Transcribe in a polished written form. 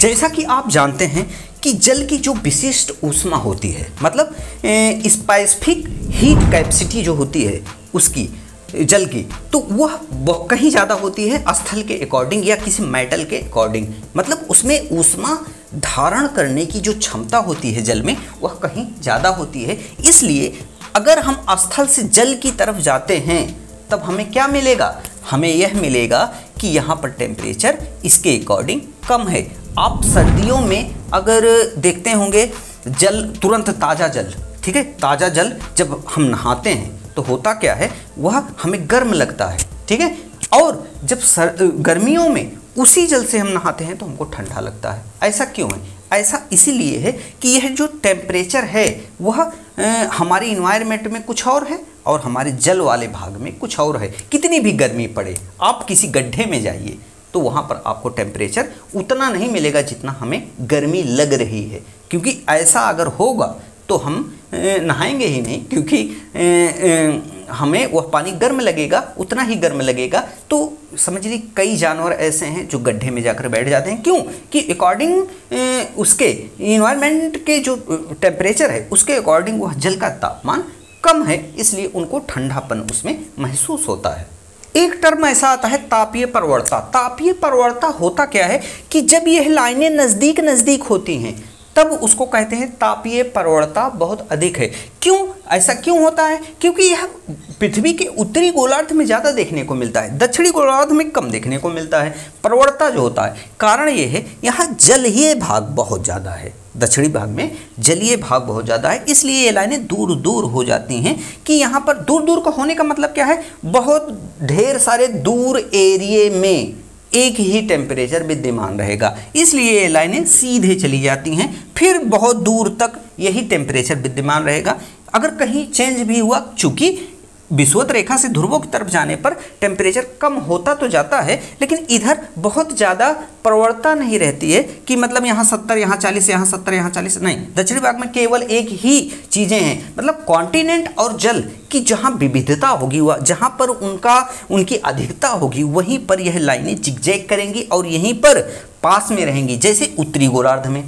जैसा कि आप जानते हैं कि जल की जो विशिष्ट ऊष्मा होती है, मतलब स्पेसिफिक हीट कैपेसिटी जो होती है उसकी जल की, तो वह कहीं ज़्यादा होती है स्थल के अकॉर्डिंग या किसी मेटल के अकॉर्डिंग। मतलब उसमें ऊष्मा धारण करने की जो क्षमता होती है जल में वह कहीं ज़्यादा होती है। इसलिए अगर हम स्थल से जल की तरफ जाते हैं तब हमें क्या मिलेगा? हमें यह मिलेगा कि यहाँ पर टेम्परेचर इसके अकॉर्डिंग कम है। आप सर्दियों में अगर देखते होंगे जल तुरंत ताज़ा जल, ठीक है, ताज़ा जल जब हम नहाते हैं तो होता क्या है, वह हमें गर्म लगता है, ठीक है। और जब गर्मियों में उसी जल से हम नहाते हैं तो हमको ठंडा लगता है। ऐसा क्यों है? ऐसा इसीलिए है कि यह जो टेम्परेचर है वह हमारे इन्वायरमेंट में कुछ और है और हमारे जल वाले भाग में कुछ और है। कितनी भी गर्मी पड़े, आप किसी गड्ढे में जाइए तो वहाँ पर आपको टेम्परेचर उतना नहीं मिलेगा जितना हमें गर्मी लग रही है, क्योंकि ऐसा अगर होगा तो हम नहाएंगे ही नहीं, क्योंकि हमें वह पानी गर्म लगेगा, उतना ही गर्म लगेगा। तो समझ लीजिए कई जानवर ऐसे हैं जो गड्ढे में जाकर बैठ जाते हैं। क्यों? कि अकॉर्डिंग उसके इन्वायरमेंट के जो टेम्परेचर है उसके अकॉर्डिंग वह जल का तापमान कम है, इसलिए उनको ठंडापन उसमें महसूस होता है। एक टर्म ऐसा आता है तापीय प्रवणता। तापीय प्रवणता होता क्या है कि जब यह लाइनें नज़दीक नज़दीक होती हैं तब उसको कहते हैं तापीय प्रवणता बहुत अधिक है। क्यों? ऐसा क्यों होता है? क्योंकि यह पृथ्वी के उत्तरी गोलार्ध में ज़्यादा देखने को मिलता है, दक्षिणी गोलार्ध में कम देखने को मिलता है। प्रवणता जो होता है, कारण ये है यहाँ जलीय भाग बहुत ज़्यादा है, दक्षिणी भाग में जलीय भाग बहुत ज़्यादा है, इसलिए ये लाइनें दूर दूर हो जाती हैं। कि यहाँ पर दूर दूर का होने का मतलब क्या है? बहुत ढेर सारे दूर एरिए में एक ही टेम्परेचर विद्यमान रहेगा, इसलिए ये लाइनें सीधे चली जाती हैं, फिर बहुत दूर तक यही टेम्परेचर विद्यमान रहेगा। अगर कहीं चेंज भी हुआ, चूँकि विषुवत रेखा से ध्रुवों की तरफ जाने पर टेम्परेचर कम होता तो जाता है, लेकिन इधर बहुत ज़्यादा प्रवणता नहीं रहती है कि मतलब यहाँ 70, यहाँ 40, यहाँ 70, यहाँ 40, नहीं। दक्षिणी भाग में केवल एक ही चीज़ें हैं, मतलब कॉन्टिनेंट और जल की जहाँ विविधता होगी, वह जहाँ पर उनकी अधिकता होगी, वहीं पर यह लाइनें जिगजैग करेंगी और यहीं पर पास में रहेंगी, जैसे उत्तरी गोलार्ध में।